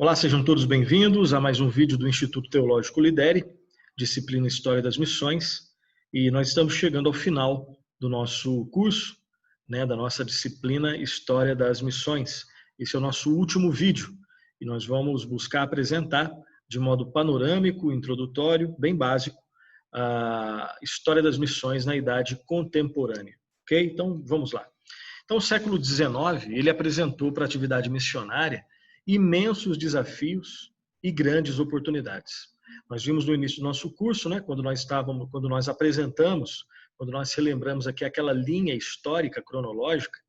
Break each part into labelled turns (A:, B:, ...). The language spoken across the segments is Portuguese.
A: Olá, sejam todos bem-vindos a mais um vídeo do Instituto Teológico Lidere, disciplina História das Missões, e nós estamos chegando ao final do nosso curso, da nossa disciplina História das Missões. Esse é o nosso último vídeo e nós vamos buscar apresentar de modo panorâmico, introdutório, bem básico, a História das Missões na Idade Contemporânea. Ok? Então, vamos lá. Então, o século XIX, ele apresentou para a atividade missionária imensos desafios e grandes oportunidades. Nós vimos no início do nosso curso, quando nós apresentamos, quando nós relembramos aqui aquela linha histórica cronológica,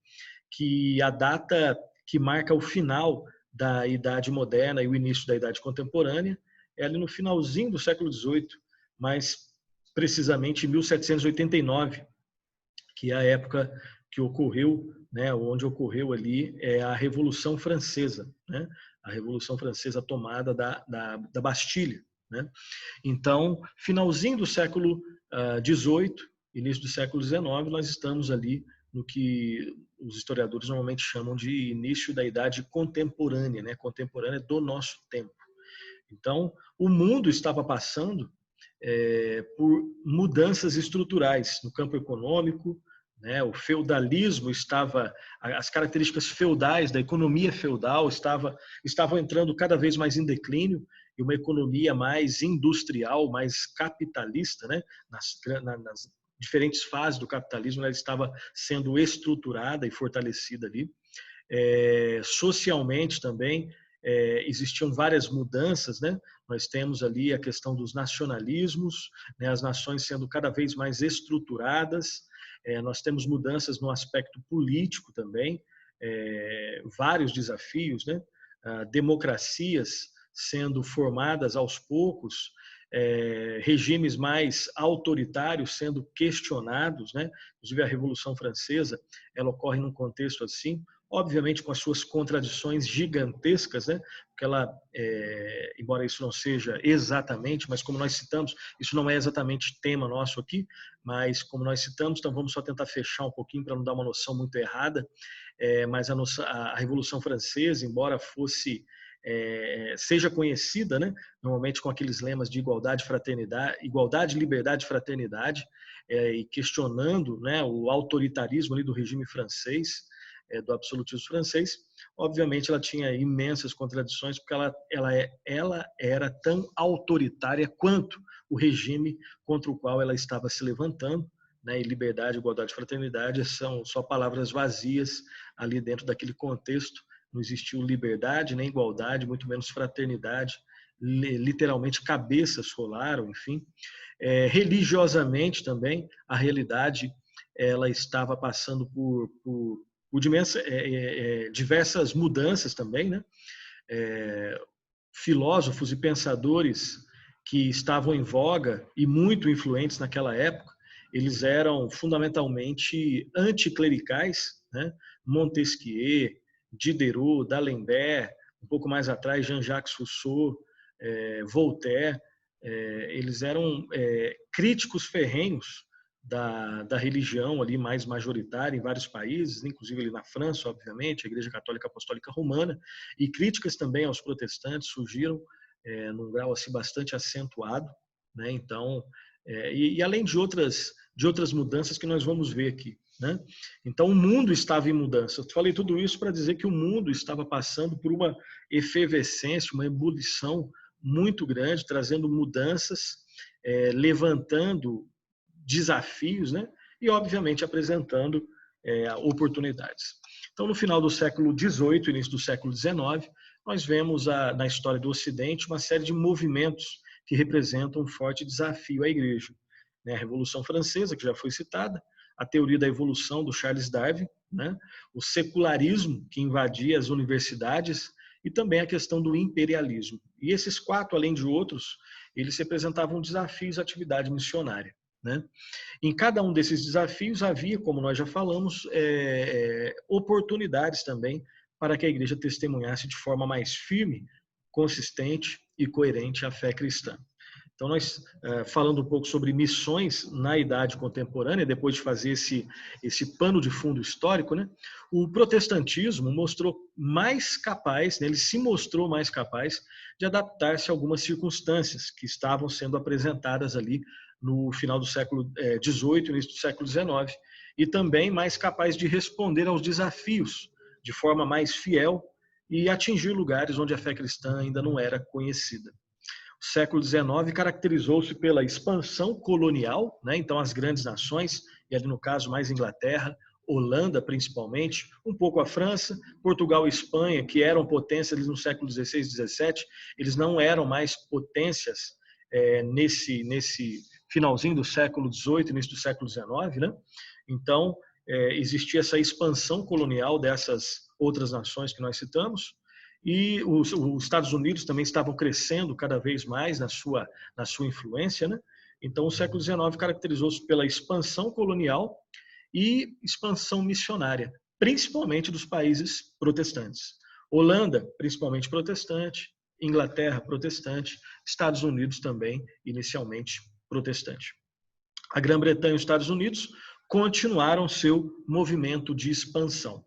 A: que a data que marca o final da Idade Moderna e o início da Idade Contemporânea é ali no finalzinho do século XVIII, mais precisamente em 1789, que é a época que ocorreu, onde ocorreu ali a Revolução Francesa, a Revolução Francesa, a tomada da Bastilha. Então, finalzinho do século XVIII, início do século XIX, nós estamos ali no que os historiadores normalmente chamam de início da Idade Contemporânea, contemporânea do nosso tempo. Então, o mundo estava passando por mudanças estruturais no campo econômico, o feudalismo as características feudais da economia feudal estavam entrando cada vez mais em declínio, e uma economia mais industrial, mais capitalista, nas diferentes fases do capitalismo, ela estava sendo estruturada e fortalecida ali. Socialmente também existiam várias mudanças, Nós temos ali a questão dos nacionalismos, as nações sendo cada vez mais estruturadas. Nós temos mudanças no aspecto político também, vários desafios, democracias sendo formadas aos poucos, regimes mais autoritários sendo questionados, Inclusive a Revolução Francesa, ela ocorre num contexto assim, obviamente com as suas contradições gigantescas, porque ela, embora isso não seja exatamente, mas como nós citamos, isso não é exatamente tema nosso aqui, mas como nós citamos, então vamos só tentar fechar um pouquinho para não dar uma noção muito errada, mas a Revolução Francesa, embora seja conhecida, normalmente com aqueles lemas de igualdade, fraternidade, igualdade, liberdade, fraternidade, e questionando, o autoritarismo ali do regime francês, do absolutismo francês. Obviamente ela tinha imensas contradições, porque ela era tão autoritária quanto o regime contra o qual ela estava se levantando, e liberdade, igualdade, fraternidade são só palavras vazias ali dentro daquele contexto. Não existiu liberdade, nem igualdade, muito menos fraternidade. Literalmente cabeças rolaram, enfim. Religiosamente também, a realidade ela estava passando por diversas mudanças também, Filósofos e pensadores que estavam em voga e muito influentes naquela época, eles eram fundamentalmente anticlericais, Montesquieu, Diderot, D'Alembert, um pouco mais atrás Jean-Jacques Rousseau, Voltaire, eles eram críticos ferrenhos da religião ali mais majoritária em vários países, inclusive ali na França, obviamente, a Igreja Católica Apostólica Romana, e críticas também aos protestantes surgiram num grau assim bastante acentuado, Então, e além de outras mudanças que nós vamos ver aqui, Então, o mundo estava em mudança. Eu falei tudo isso para dizer que o mundo estava passando por uma efervescência, uma ebulição muito grande, trazendo mudanças, levantando desafios, e, obviamente, apresentando oportunidades. Então, no final do século XVIII, início do século XIX, nós vemos na história do Ocidente uma série de movimentos que representam um forte desafio à Igreja. A Revolução Francesa, que já foi citada, a teoria da evolução do Charles Darwin, o secularismo que invadia as universidades e também a questão do imperialismo. E esses quatro, além de outros, eles representavam desafios à atividade missionária. Em cada um desses desafios havia, como nós já falamos, oportunidades também para que a Igreja testemunhasse de forma mais firme, consistente e coerente a fé cristã. Então, nós, falando um pouco sobre missões na Idade Contemporânea, depois de fazer esse pano de fundo histórico, né, o protestantismo mostrou mais capaz, né, ele se mostrou mais capaz de adaptar-se a algumas circunstâncias que estavam sendo apresentadas ali no final do século XVIII, início do século XIX, e também mais capaz de responder aos desafios de forma mais fiel e atingir lugares onde a fé cristã ainda não era conhecida. O século XIX caracterizou-se pela expansão colonial, né? Então as grandes nações, e ali no caso mais Inglaterra, Holanda principalmente, um pouco a França, Portugal e Espanha, que eram potências no século XVI e XVII, eles não eram mais potências nesse finalzinho do século XVIII, início do século XIX, né? Então existia essa expansão colonial dessas outras nações que nós citamos, e os Estados Unidos também estavam crescendo cada vez mais na sua influência, né? Então o século XIX caracterizou-se pela expansão colonial e expansão missionária, principalmente dos países protestantes. Holanda, principalmente protestante, Inglaterra, protestante, Estados Unidos também, inicialmente protestante. A Grã-Bretanha e os Estados Unidos continuaram seu movimento de expansão.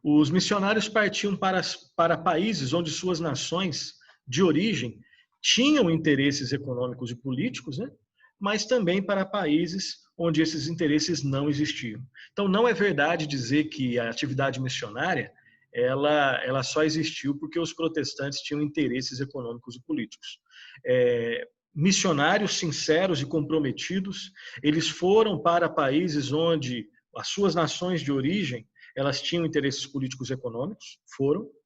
A: Os missionários partiam para países onde suas nações de origem tinham interesses econômicos e políticos, né? Mas também para países onde esses interesses não existiam. Então, não é verdade dizer que a atividade missionária ela só existiu porque os protestantes tinham interesses econômicos e políticos. Missionários sinceros e comprometidos, eles foram para países onde as suas nações de origem elas tinham interesses políticos e econômicos,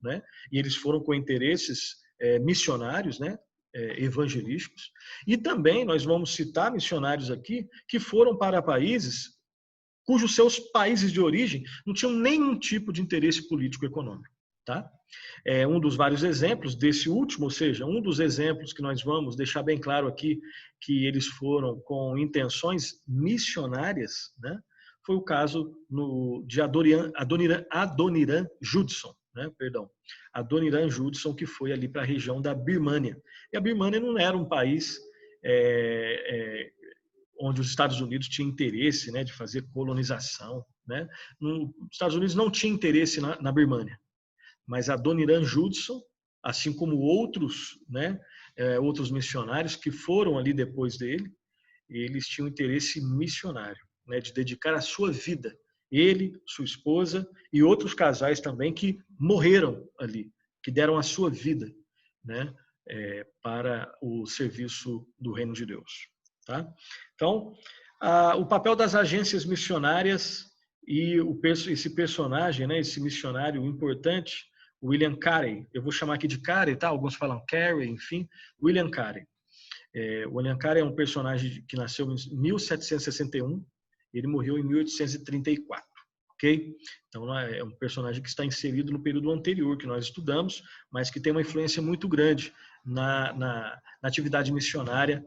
A: né? E eles foram com interesses missionários, né? Evangelísticos. E também nós vamos citar missionários aqui que foram para países cujos seus países de origem não tinham nenhum tipo de interesse político e econômico, tá? Um dos vários exemplos desse último, ou seja, um dos exemplos que nós vamos deixar bem claro aqui que eles foram com intenções missionárias, né? Foi o caso de Adoniran Judson, né? Adoniran Judson, que foi ali para a região da Birmânia. E a Birmânia não era um país onde os Estados Unidos tinham interesse, né, de fazer colonização, né? Os Estados Unidos não tinha interesse na Birmânia, mas Adoniran Judson, assim como outros, né, outros missionários que foram ali depois dele, eles tinham interesse missionário, né, de dedicar a sua vida, ele, sua esposa e outros casais também que morreram ali, que deram a sua vida, né, para o serviço do reino de Deus. Tá? Então, o papel das agências missionárias e esse personagem, né, esse missionário importante, William Carey, eu vou chamar aqui de Carey, tá? Alguns falam Carey, enfim, William Carey. William Carey é um personagem que nasceu em 1761, ele morreu em 1834, ok? Então é um personagem que está inserido no período anterior que nós estudamos, mas que tem uma influência muito grande na atividade missionária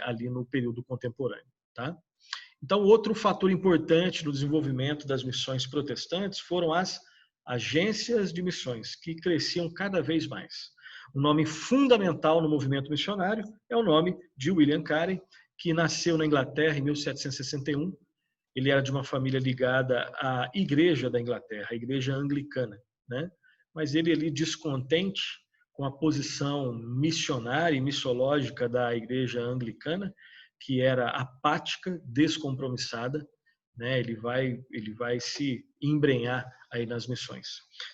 A: ali no período contemporâneo, tá? Então outro fator importante no desenvolvimento das missões protestantes foram as agências de missões, que cresciam cada vez mais. O nome fundamental no movimento missionário é o nome de William Carey, que nasceu na Inglaterra em 1761. Ele era de uma família ligada à Igreja da Inglaterra, a Igreja Anglicana, né? Mas ele ali descontente com a posição missionária e missológica da Igreja Anglicana, que era apática, descompromissada, né? Ele vai se embrenhar aí nas missões.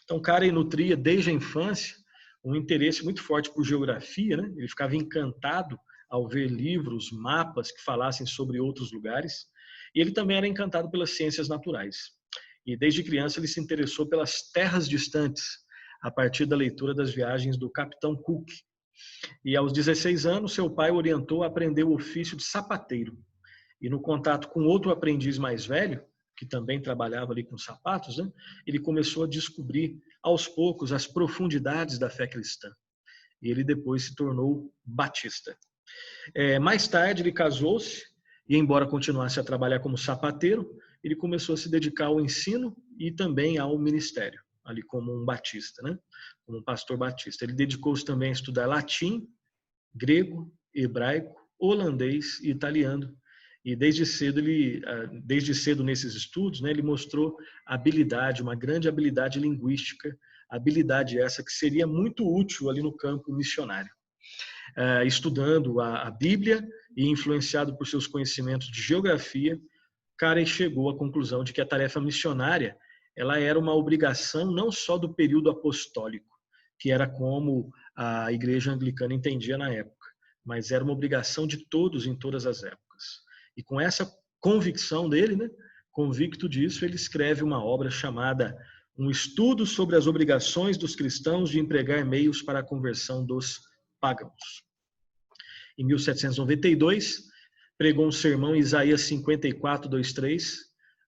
A: Então, Carey nutria desde a infância um interesse muito forte por geografia, né? Ele ficava encantado ao ver livros, mapas que falassem sobre outros lugares. E ele também era encantado pelas ciências naturais. E desde criança ele se interessou pelas terras distantes, a partir da leitura das viagens do Capitão Cook. E aos 16 anos, seu pai o orientou a aprender o ofício de sapateiro. E no contato com outro aprendiz mais velho, que também trabalhava ali com sapatos, né, ele começou a descobrir aos poucos as profundidades da fé cristã. E ele depois se tornou batista. Mais tarde ele casou-se e, embora continuasse a trabalhar como sapateiro, ele começou a se dedicar ao ensino e também ao ministério, ali como um batista, né? Como um pastor batista. Ele dedicou-se também a estudar latim, grego hebraico, holandês e italiano. E desde cedo nesses estudos, né, ele mostrou habilidade, uma grande habilidade linguística, habilidade essa que seria muito útil ali no campo missionário. Estudando a Bíblia e influenciado por seus conhecimentos de geografia, Carey chegou à conclusão de que a tarefa missionária ela era uma obrigação não só do período apostólico, que era como a igreja anglicana entendia na época, mas era uma obrigação de todos em todas as épocas. E com essa convicção dele, né, convicto disso, ele escreve uma obra chamada Um Estudo sobre as Obrigações dos Cristãos de Empregar Meios para a Conversão dos Pagãos. Em 1792, pregou um sermão em Isaías 54, 2, 3,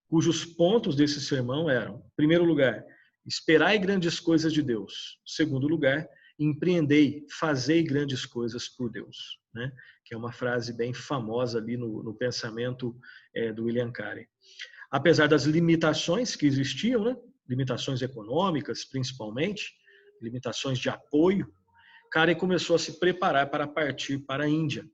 A: cujos pontos desse sermão eram, em primeiro lugar, esperai grandes coisas de Deus. Em segundo lugar, empreendei, fazei grandes coisas por Deus, né? Que é uma frase bem famosa ali no pensamento do William Carey. Apesar das limitações que existiam, né? Limitações econômicas principalmente, limitações de apoio, Carey começou a se preparar para partir para a Índia.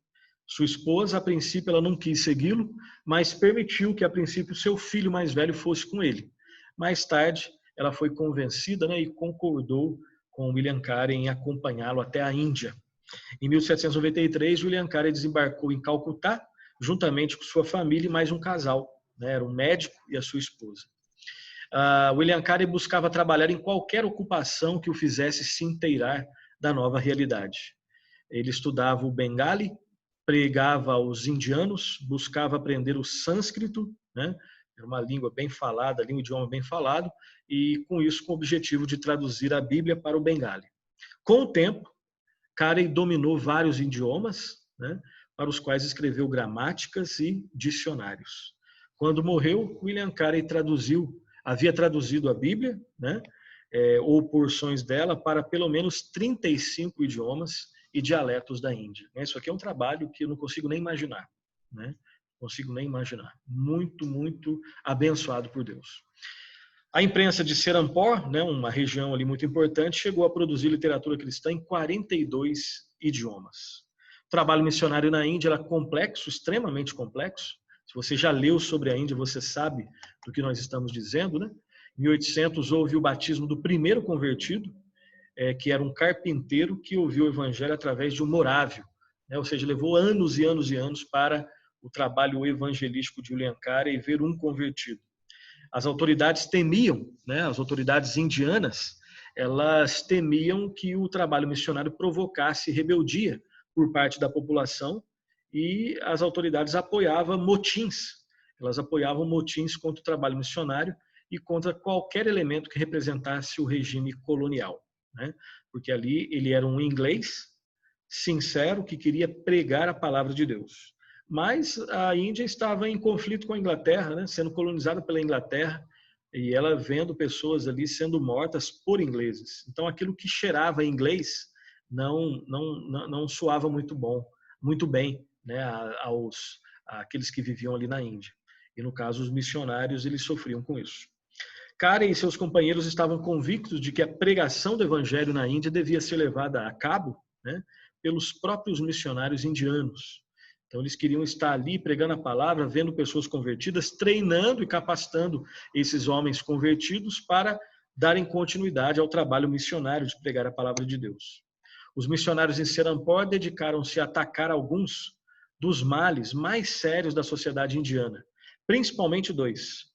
A: Sua esposa, a princípio, ela não quis segui-lo, mas permitiu que, a princípio, seu filho mais velho fosse com ele. Mais tarde, ela foi convencida, né, e concordou com William Carey em acompanhá-lo até a Índia. Em 1793, William Carey desembarcou em Calcutá, juntamente com sua família e mais um casal, né, era um médico e a sua esposa. William Carey buscava trabalhar em qualquer ocupação que o fizesse se inteirar da nova realidade. Ele estudava o Bengali, pregava aos indianos, buscava aprender o sânscrito, né? Era uma língua bem falada, um idioma bem falado, e com isso com o objetivo de traduzir a Bíblia para o Bengali. Com o tempo, Carey dominou vários idiomas, né, para os quais escreveu gramáticas e dicionários. Quando morreu, William Carey havia traduzido a Bíblia, né, ou porções dela, para pelo menos 35 idiomas e dialetos da Índia. Isso aqui é um trabalho que eu não consigo nem imaginar, né? Consigo nem imaginar. Muito, muito abençoado por Deus. A imprensa de Serampore, né, uma região ali muito importante, chegou a produzir literatura cristã em 42 idiomas. O trabalho missionário na Índia era complexo, extremamente complexo. Se você já leu sobre a Índia, você sabe do que nós estamos dizendo, né? Em 1800 houve o batismo do primeiro convertido, que era um carpinteiro que ouviu o evangelho através de um morávio, né? Ou seja, levou anos e anos e anos para o trabalho evangelístico de William Carey ver um convertido. As autoridades temiam, né? As autoridades indianas, elas temiam que o trabalho missionário provocasse rebeldia por parte da população e as autoridades apoiavam motins. Elas apoiavam motins contra o trabalho missionário e contra qualquer elemento que representasse o regime colonial, né? Porque ali ele era um inglês sincero que queria pregar a palavra de Deus. Mas a Índia estava em conflito com a Inglaterra, né? Sendo colonizada pela Inglaterra, e ela vendo pessoas ali sendo mortas por ingleses. Então aquilo que cheirava inglês não soava muito bem, né? Àqueles que viviam ali na Índia. E no caso os missionários, eles sofriam com isso. Carey e seus companheiros estavam convictos de que a pregação do evangelho na Índia devia ser levada a cabo, né, pelos próprios missionários indianos. Então eles queriam estar ali pregando a palavra, vendo pessoas convertidas, treinando e capacitando esses homens convertidos para darem continuidade ao trabalho missionário de pregar a palavra de Deus. Os missionários em Serampore dedicaram-se a atacar alguns dos males mais sérios da sociedade indiana, principalmente dois.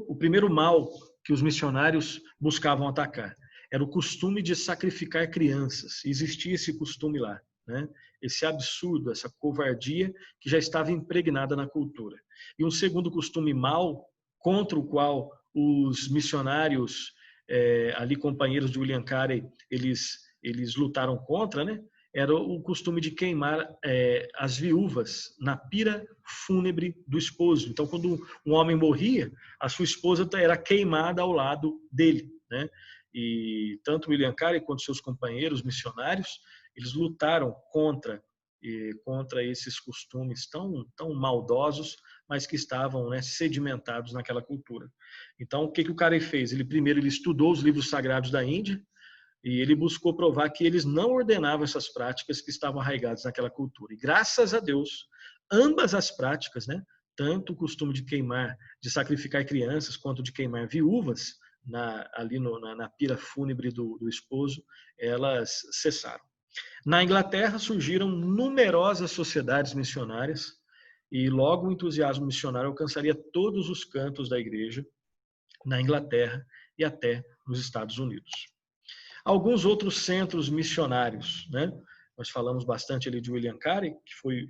A: O primeiro mal que os missionários buscavam atacar era o costume de sacrificar crianças. Existia esse costume lá, né? Esse absurdo, essa covardia que já estava impregnada na cultura. E um segundo costume mau, contra o qual os missionários, ali companheiros de William Carey, eles lutaram contra, né? Era o costume de queimar as viúvas na pira fúnebre do esposo. Então, quando um homem morria, a sua esposa era queimada ao lado dele, né? E tanto William Carey quanto seus companheiros missionários, eles lutaram contra esses costumes tão maldosos, mas que estavam, né, sedimentados naquela cultura. Então, o que o Carey fez? Primeiro ele estudou os livros sagrados da Índia, E ele buscou provar que eles não ordenavam essas práticas que estavam arraigadas naquela cultura. E graças a Deus, ambas as práticas, né, tanto o costume de queimar, de sacrificar crianças, quanto de queimar viúvas na pira fúnebre do esposo, elas cessaram. Na Inglaterra surgiram numerosas sociedades missionárias e logo o entusiasmo missionário alcançaria todos os cantos da igreja na Inglaterra e até nos Estados Unidos. Alguns outros centros missionários, né? Nós falamos bastante ali de William Carey,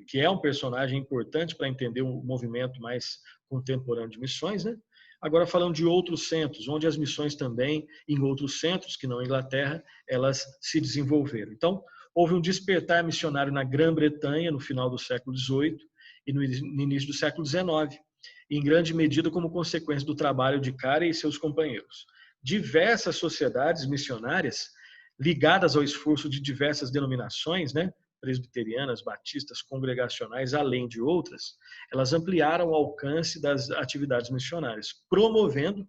A: que é um personagem importante para entender o movimento mais contemporâneo de missões, né? Agora falando de outros centros, onde as missões também, em outros centros, que não a Inglaterra, elas se desenvolveram. Então, houve um despertar missionário na Grã-Bretanha no final do século XVIII e no início do século XIX, em grande medida como consequência do trabalho de Carey e seus companheiros. Diversas sociedades missionárias ligadas ao esforço de diversas denominações, né, presbiterianas, batistas, congregacionais, além de outras, elas ampliaram o alcance das atividades missionárias, promovendo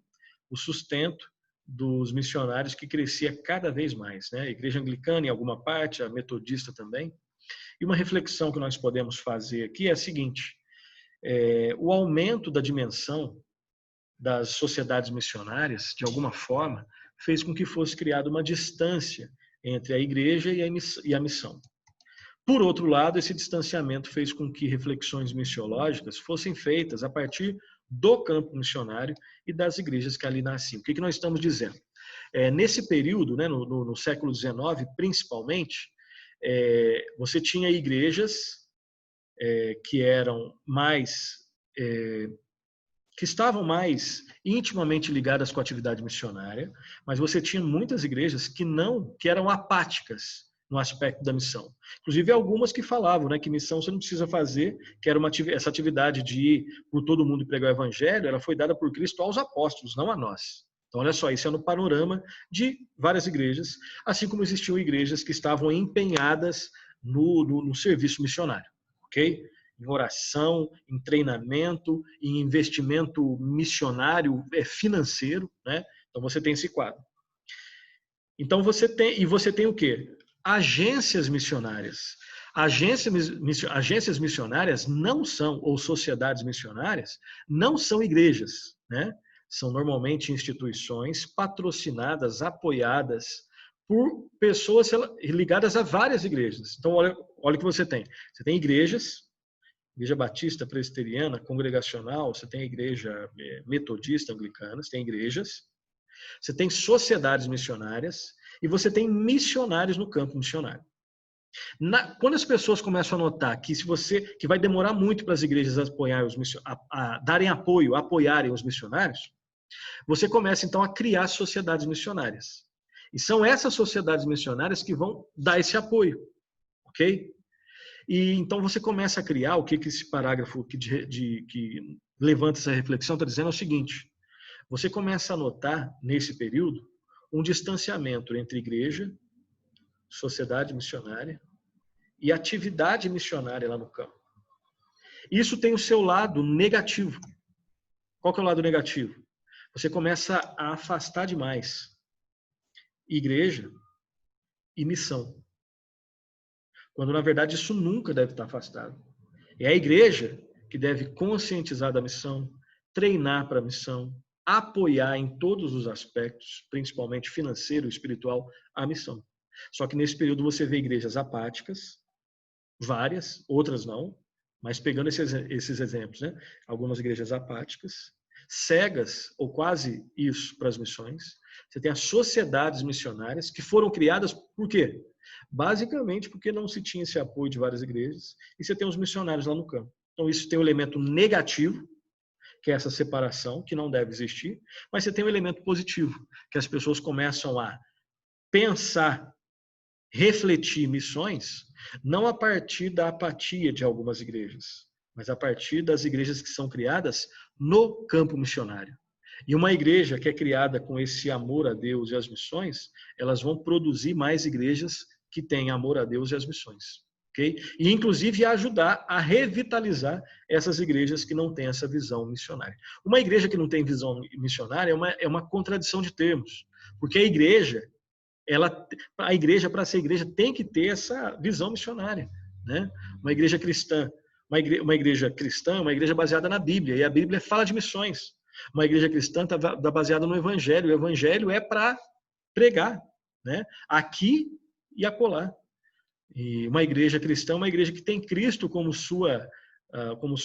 A: o sustento dos missionários que crescia cada vez mais, né? A igreja anglicana em alguma parte, a metodista também. E uma reflexão que nós podemos fazer aqui é a seguinte: o aumento da dimensão das sociedades missionárias, de alguma forma, fez com que fosse criada uma distância entre a igreja e a missão. Por outro lado, esse distanciamento fez com que reflexões missiológicas fossem feitas a partir do campo missionário e das igrejas que ali nasciam. O que nós estamos dizendo? Nesse período, né, no século XIX, principalmente, você tinha igrejas que eram mais... que estavam mais intimamente ligadas com a atividade missionária, mas você tinha muitas igrejas que eram apáticas no aspecto da missão. Inclusive algumas que falavam, né, que missão você não precisa fazer, que era essa atividade de ir por todo mundo e pregar o evangelho, ela foi dada por Cristo aos apóstolos, não a nós. Então, olha só, isso é no panorama de várias igrejas, assim como existiam igrejas que estavam empenhadas no serviço missionário, ok? Em oração, em treinamento, em investimento missionário financeiro, né? Então você tem esse quadro. Então você tem o quê? Agências missionárias. Agências missionárias não são, ou sociedades missionárias, não são igrejas, né? São normalmente instituições patrocinadas, apoiadas por pessoas ligadas a várias igrejas. Então olha o que você tem. Você tem igreja batista, presbiteriana, congregacional, você tem a igreja metodista, anglicana, você tem igrejas, você tem sociedades missionárias e você tem missionários no campo missionário. Quando as pessoas começam a notar que vai demorar muito para as igrejas darem apoio, apoiarem os missionários, você começa então a criar sociedades missionárias. E são essas sociedades missionárias que vão dar esse apoio, ok? E então você começa a criar o que esse parágrafo que levanta essa reflexão está dizendo é o seguinte: você começa a notar nesse período um distanciamento entre igreja, sociedade missionária e atividade missionária lá no campo. Isso tem o seu lado negativo. Qual que é o lado negativo? Você começa a afastar demais igreja e missão. Quando, na verdade, isso nunca deve estar afastado. É a igreja que deve conscientizar da missão, treinar para a missão, apoiar em todos os aspectos, principalmente financeiro e espiritual, a missão. Só que nesse período você vê igrejas apáticas, várias, outras não, mas pegando esses exemplos, né? Algumas igrejas apáticas, cegas, ou quase isso, para as missões. Você tem as sociedades missionárias que foram criadas por quê? Basicamente porque não se tinha esse apoio de várias igrejas, e você tem os missionários lá no campo. Então isso tem um elemento negativo, que é essa separação, que não deve existir, mas você tem um elemento positivo, que as pessoas começam a pensar, refletir missões, não a partir da apatia de algumas igrejas, mas a partir das igrejas que são criadas no campo missionário. E uma igreja que é criada com esse amor a Deus e às missões, elas vão produzir mais igrejas que têm amor a Deus e às missões. Okay? E inclusive ajudar a revitalizar essas igrejas que não têm essa visão missionária. Uma igreja que não tem visão missionária é uma contradição de termos, porque a igreja A igreja, para ser igreja, tem que ter essa visão missionária, né? Uma igreja cristã, uma igreja cristã, uma igreja baseada na Bíblia, e a Bíblia fala de missões. Uma igreja cristã está baseada no Evangelho. O Evangelho é para pregar, né? Aqui e acolá. E uma igreja cristã, uma igreja que tem Cristo como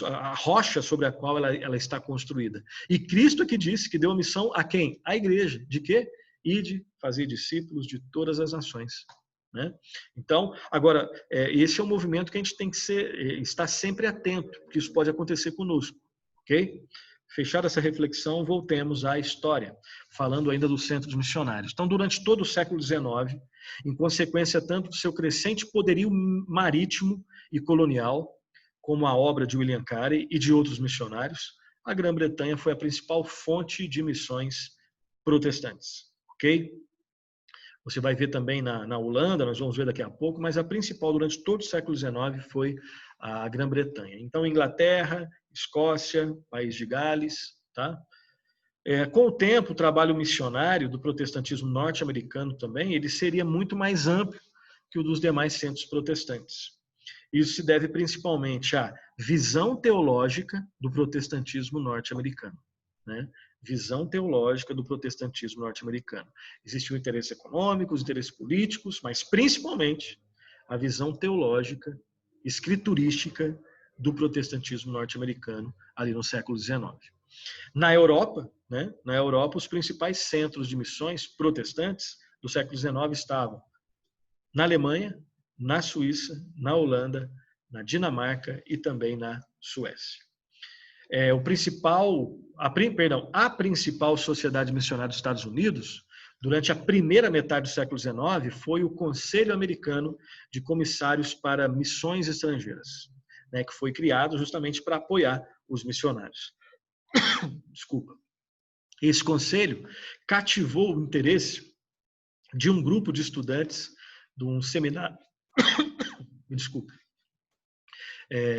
A: a rocha sobre a qual ela está construída. E Cristo é que disse que deu a missão a quem? A igreja. De quê? Ide fazer discípulos de todas as nações. Né? Então, agora, esse é um movimento que a gente tem que estar sempre atento, porque isso pode acontecer conosco. Ok? Fechada essa reflexão, voltemos à história, falando ainda dos centros missionários. Então, durante todo o século XIX, em consequência tanto do seu crescente poderio marítimo e colonial, como a obra de William Carey e de outros missionários, a Grã-Bretanha foi a principal fonte de missões protestantes. Ok? Você vai ver também na Holanda, nós vamos ver daqui a pouco, mas a principal durante todo o século XIX foi a Grã-Bretanha. Então, Inglaterra, Escócia, País de Gales, tá? Com o tempo, o trabalho missionário do protestantismo norte-americano também, ele seria muito mais amplo que o dos demais centros protestantes. Isso se deve principalmente à visão teológica do protestantismo norte-americano, né? Visão teológica do protestantismo norte-americano. Existiam interesses econômicos, interesses políticos, mas principalmente a visão teológica, escriturística do protestantismo norte-americano ali no século XIX. Na Europa, né? Na Europa, os principais centros de missões protestantes do século XIX estavam na Alemanha, na Suíça, na Holanda, na Dinamarca e também na Suécia. A principal sociedade missionária dos Estados Unidos, durante a primeira metade do século XIX, foi o Conselho Americano de Comissários para Missões Estrangeiras, né, que foi criado justamente para apoiar os missionários. Desculpa. Esse conselho cativou o interesse de um grupo de estudantes de um seminário. Desculpa.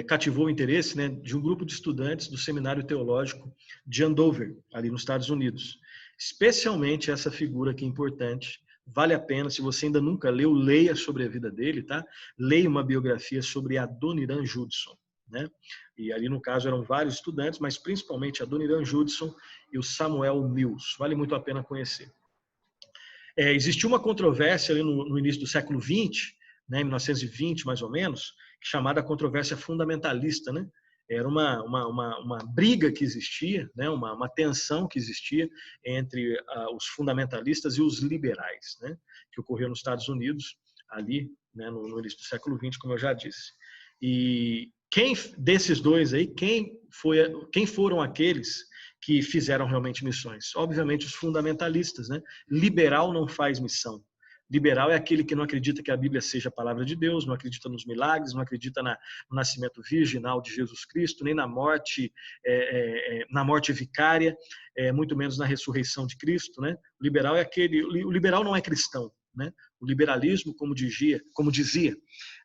A: Cativou o interesse, né, de um grupo de estudantes do Seminário Teológico de Andover, ali nos Estados Unidos. Especialmente essa figura que é importante, vale a pena, se você ainda nunca leu, leia sobre a vida dele, tá? Leia uma biografia sobre Adoniram Judson, né? E ali, no caso, eram vários estudantes, mas principalmente Adoniram Judson e o Samuel Mills. Vale muito a pena conhecer. Existiu uma controvérsia ali no início do século XX, né, 1920 mais ou menos, chamada controvérsia fundamentalista, né? Era uma briga que existia, né? uma tensão que existia entre os fundamentalistas e os liberais, né? Que ocorreu nos Estados Unidos, ali, né, no início do século XX, como eu já disse. E quem desses dois aí, quem foram aqueles que fizeram realmente missões? Obviamente os fundamentalistas, né? Liberal não faz missão. Liberal é aquele que não acredita que a Bíblia seja a palavra de Deus, não acredita nos milagres, não acredita no nascimento virginal de Jesus Cristo, nem na morte vicária, muito menos na ressurreição de Cristo, né? O liberal não é cristão, né? O liberalismo, como dizia,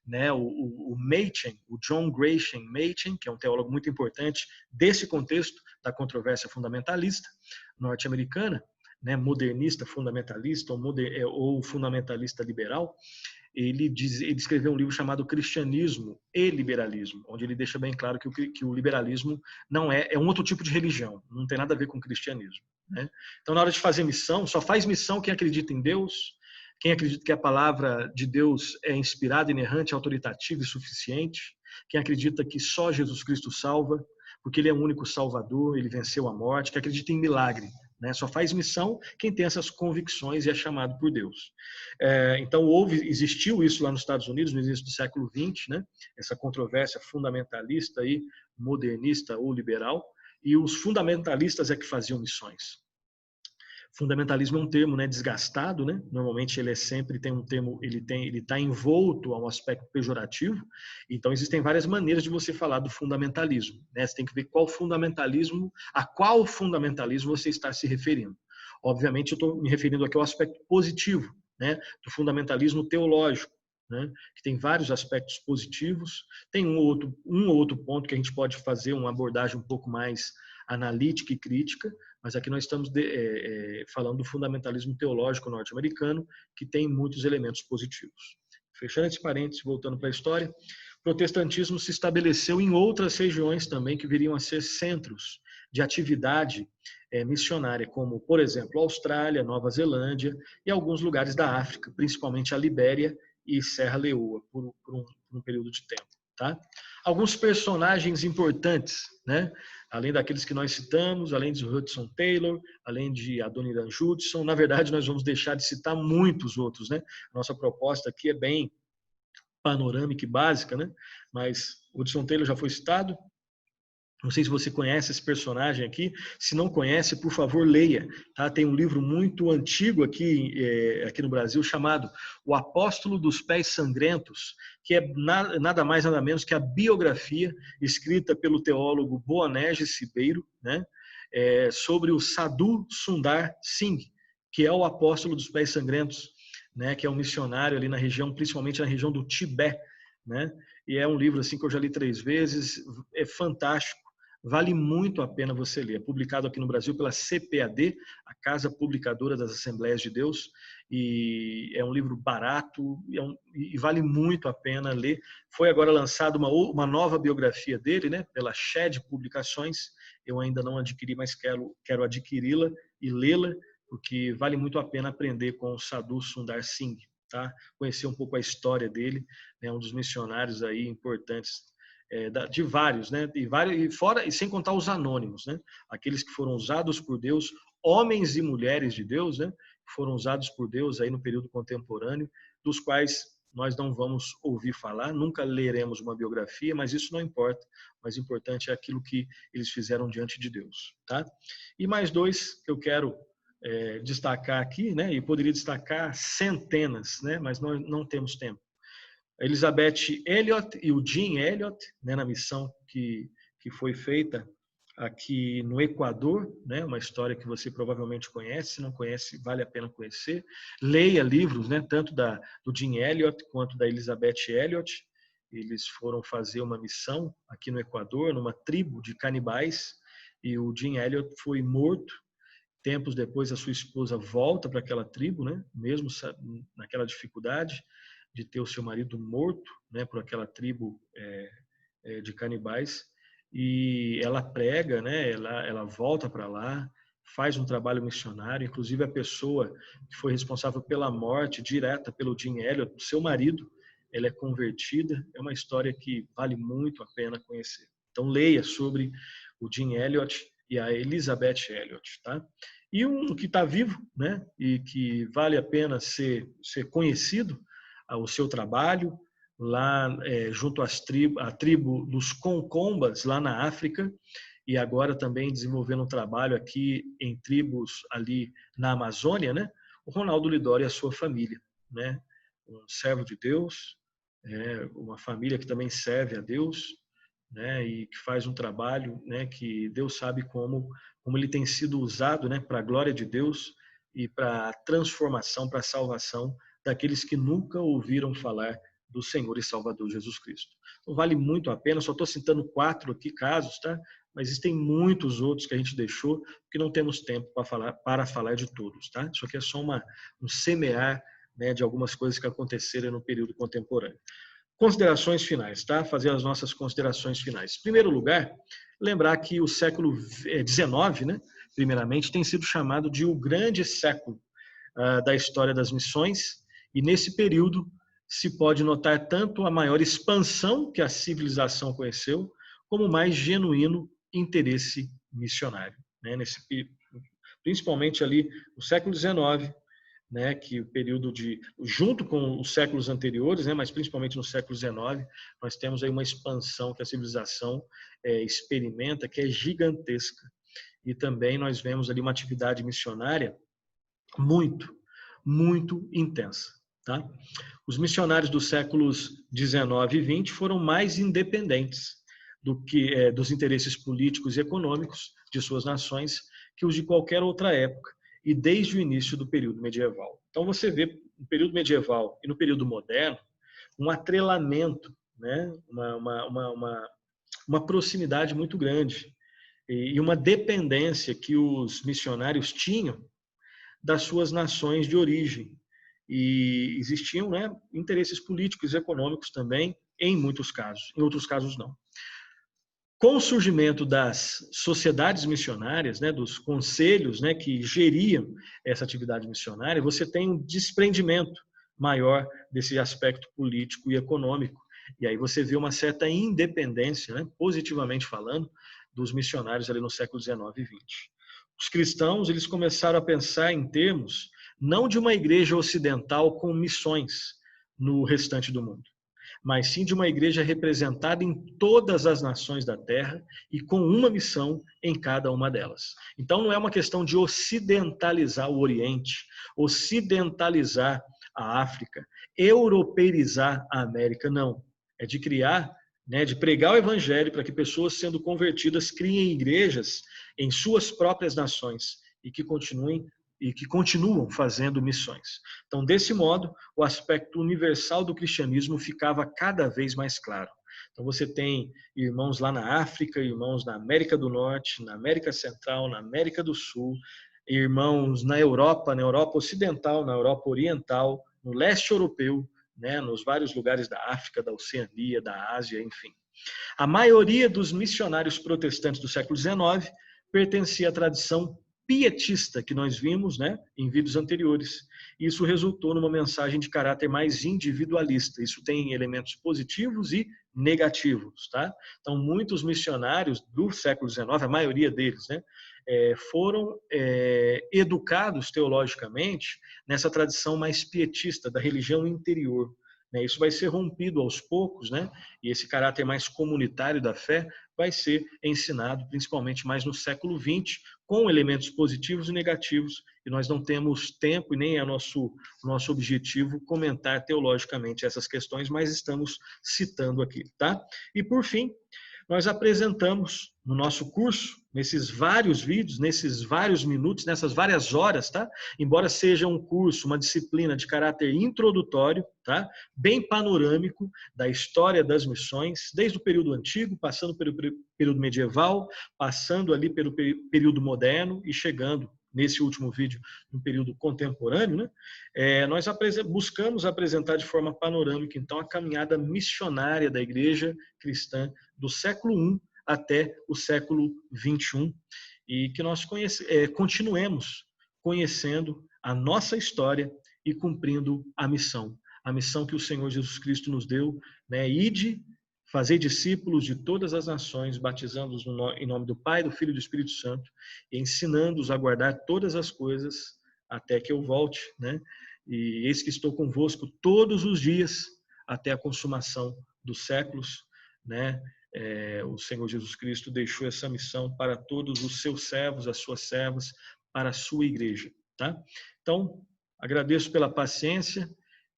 A: né, o Machen, o John Gratian Machen, que é um teólogo muito importante desse contexto da controvérsia fundamentalista norte-americana, né, modernista fundamentalista ou fundamentalista liberal, ele escreveu um livro chamado Cristianismo e Liberalismo, onde ele deixa bem claro que o liberalismo não é um outro tipo de religião, não tem nada a ver com o cristianismo, né? Então, na hora de fazer missão, só faz missão quem acredita em Deus, quem acredita que a palavra de Deus é inspirada, inerrante, autoritativa e suficiente, quem acredita que só Jesus Cristo salva, porque ele é o único salvador, ele venceu a morte, que acredita em milagre. Né? Só faz missão quem tem essas convicções e é chamado por Deus. Então, existiu isso lá nos Estados Unidos, no início do século XX, né? Essa controvérsia fundamentalista, e modernista ou liberal, e os fundamentalistas é que faziam missões. Fundamentalismo é um termo, né, desgastado, né? Normalmente ele tem um termo, ele está envolto a um aspecto pejorativo. Então existem várias maneiras de você falar do fundamentalismo, né? Você tem que ver a qual fundamentalismo você está se referindo. Obviamente eu estou me referindo aqui ao aspecto positivo, né, do fundamentalismo teológico, né, que tem vários aspectos positivos. Tem um ou outro ponto que a gente pode fazer uma abordagem um pouco mais analítica e crítica, mas aqui nós estamos falando do fundamentalismo teológico norte-americano, que tem muitos elementos positivos. Fechando esse parênteses, voltando para a história, o protestantismo se estabeleceu em outras regiões também que viriam a ser centros de atividade missionária, como, por exemplo, Austrália, Nova Zelândia e alguns lugares da África, principalmente a Libéria e Serra Leoa, por um período de tempo. Tá? Alguns personagens importantes, né? Além daqueles que nós citamos, além de Hudson Taylor, além de Adoniran Judson, na verdade nós vamos deixar de citar muitos outros, né? A nossa proposta aqui é bem panorâmica e básica, né? Mas Hudson Taylor já foi citado. Não sei se você conhece esse personagem aqui. Se não conhece, por favor, leia. Tá? Tem um livro muito antigo aqui no Brasil chamado O Apóstolo dos Pés Sangrentos, que é nada mais nada menos que a biografia escrita pelo teólogo Boanerges Ribeiro, né? Sobre o Sadhu Sundar Singh, que é o Apóstolo dos Pés Sangrentos, né? Que é um missionário ali na região, principalmente na região do Tibete, né? E é um livro assim que eu já li 3 vezes, é fantástico. Vale muito a pena você ler. É publicado aqui no Brasil pela CPAD, a Casa Publicadora das Assembleias de Deus, e é um livro barato e vale muito a pena ler. Foi agora lançada uma nova biografia dele, né, pela Shed Publicações. Eu ainda não adquiri, mas quero adquiri-la e lê-la, porque vale muito a pena aprender com o Sadhu Sundar Singh, tá? Conhecer um pouco a história dele, né, um dos missionários aí importantes de vários, né? E sem contar os anônimos, né? Aqueles que foram usados por Deus, homens e mulheres de Deus, né? Que foram usados por Deus aí no período contemporâneo, dos quais nós não vamos ouvir falar, nunca leremos uma biografia, mas isso não importa. O mais importante é aquilo que eles fizeram diante de Deus, tá? E mais 2 que eu quero destacar aqui, né? E poderia destacar centenas, né? Mas nós não temos tempo. Elizabeth Elliot e o Jim Elliot, né, na missão que foi feita aqui no Equador, né, uma história que você provavelmente conhece, se não conhece, vale a pena conhecer. Leia livros, né, tanto do Jim Elliot quanto da Elizabeth Elliot. Eles foram fazer uma missão aqui no Equador, numa tribo de canibais, e o Jim Elliot foi morto. Tempos depois, a sua esposa volta para aquela tribo, né, mesmo naquela dificuldade de ter o seu marido morto, né, por aquela tribo de canibais, e ela prega, né, ela volta para lá, faz um trabalho missionário, inclusive a pessoa que foi responsável pela morte direta pelo Jim Elliot, seu marido, ela é convertida, é uma história que vale muito a pena conhecer. Então leia sobre o Jim Elliot e a Elizabeth Elliot, tá? E um que está vivo, né, e que vale a pena ser conhecido, o seu trabalho lá junto à tribo dos Concombas, lá na África, e agora também desenvolvendo um trabalho aqui em tribos ali na Amazônia, né? O Ronaldo Lidório e a sua família, né? Um servo de Deus, uma família que também serve a Deus, né? E que faz um trabalho, né? Que Deus sabe como ele tem sido usado, né? Para a glória de Deus e para a transformação, para a salvação daqueles que nunca ouviram falar do Senhor e Salvador Jesus Cristo. Então, vale muito a pena, só estou citando 4 aqui casos, tá? Mas existem muitos outros que a gente deixou, que não temos tempo para falar de todos, tá? Isso aqui é só um semear, né, de algumas coisas que aconteceram no período contemporâneo. Considerações finais, tá? Fazer as nossas considerações finais. Em primeiro lugar, lembrar que o século XIX, né, primeiramente, tem sido chamado de o grande século da história das missões, e nesse período se pode notar tanto a maior expansão que a civilização conheceu, como o mais genuíno interesse missionário, né? Principalmente ali no século XIX, né, que o período junto com os séculos anteriores, né, mas principalmente no século XIX, nós temos aí uma expansão que a civilização experimenta, que é gigantesca. E também nós vemos ali uma atividade missionária muito, muito intensa. Tá? Os missionários dos séculos 19 e 20 foram mais independentes dos interesses políticos e econômicos de suas nações que os de qualquer outra época, e desde o início do período medieval. Então você vê no período medieval e no período moderno um atrelamento, né? uma proximidade muito grande e uma dependência que os missionários tinham das suas nações de origem. E existiam, né, interesses políticos e econômicos também, em muitos casos, em outros casos não. Com o surgimento das sociedades missionárias, né, dos conselhos, né, que geriam essa atividade missionária, você tem um desprendimento maior desse aspecto político e econômico. E aí você vê uma certa independência, né, positivamente falando, dos missionários ali no século XIX e XX. Os cristãos, eles começaram a pensar em termos não de uma igreja ocidental com missões no restante do mundo, mas sim de uma igreja representada em todas as nações da terra e com uma missão em cada uma delas. Então não é uma questão de ocidentalizar o Oriente, ocidentalizar a África, europeizar a América, não. É de criar, né, de pregar o evangelho para que pessoas sendo convertidas criem igrejas em suas próprias nações e que continuam fazendo missões. Então, desse modo, o aspecto universal do cristianismo ficava cada vez mais claro. Então, você tem irmãos lá na África, irmãos na América do Norte, na América Central, na América do Sul, irmãos na Europa Ocidental, na Europa Oriental, no leste europeu, né, nos vários lugares da África, da Oceania, da Ásia, enfim. A maioria dos missionários protestantes do século XIX pertencia à tradição pietista que nós vimos, né, em vídeos anteriores. Isso resultou numa mensagem de caráter mais individualista. Isso tem elementos positivos e negativos, tá? Então, muitos missionários do século XIX, a maioria deles, né, foram educados teologicamente nessa tradição mais pietista da religião interior. Isso vai ser rompido aos poucos, né? E esse caráter mais comunitário da fé vai ser ensinado principalmente mais no século XX, com elementos positivos e negativos, e nós não temos tempo e nem é nosso objetivo comentar teologicamente essas questões, mas estamos citando aqui, tá? E por fim, nós apresentamos no nosso curso, nesses vários vídeos, nesses vários minutos, nessas várias horas, tá? Embora seja um curso, uma disciplina de caráter introdutório, tá? Bem panorâmico da história das missões, desde o período antigo, passando pelo período medieval, passando ali pelo período moderno e chegando nesse último vídeo, no período contemporâneo, né? Nós buscamos apresentar de forma panorâmica, então, a caminhada missionária da Igreja Cristã do século I até o século XXI, e que nós continuemos conhecendo a nossa história e cumprindo a missão que o Senhor Jesus Cristo nos deu, né? Ide, fazer discípulos de todas as nações, batizando-os em nome do Pai, do Filho e do Espírito Santo, e ensinando-os a guardar todas as coisas até que eu volte, né? E eis que estou convosco todos os dias até a consumação dos séculos, né? O Senhor Jesus Cristo deixou essa missão para todos os seus servos, as suas servas, para a sua igreja, tá? Então, agradeço pela paciência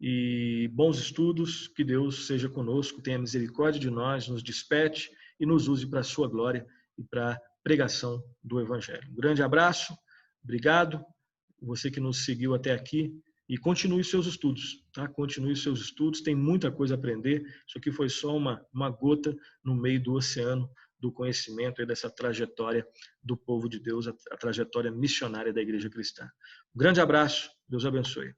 A: e bons estudos, que Deus seja conosco, tenha misericórdia de nós, nos desperte e nos use para a sua glória e para a pregação do Evangelho. Um grande abraço, obrigado, você que nos seguiu até aqui, e continue seus estudos, tá? Continue seus estudos, tem muita coisa a aprender, isso aqui foi só uma gota no meio do oceano do conhecimento e dessa trajetória do povo de Deus, a trajetória missionária da Igreja Cristã. Um grande abraço, Deus abençoe.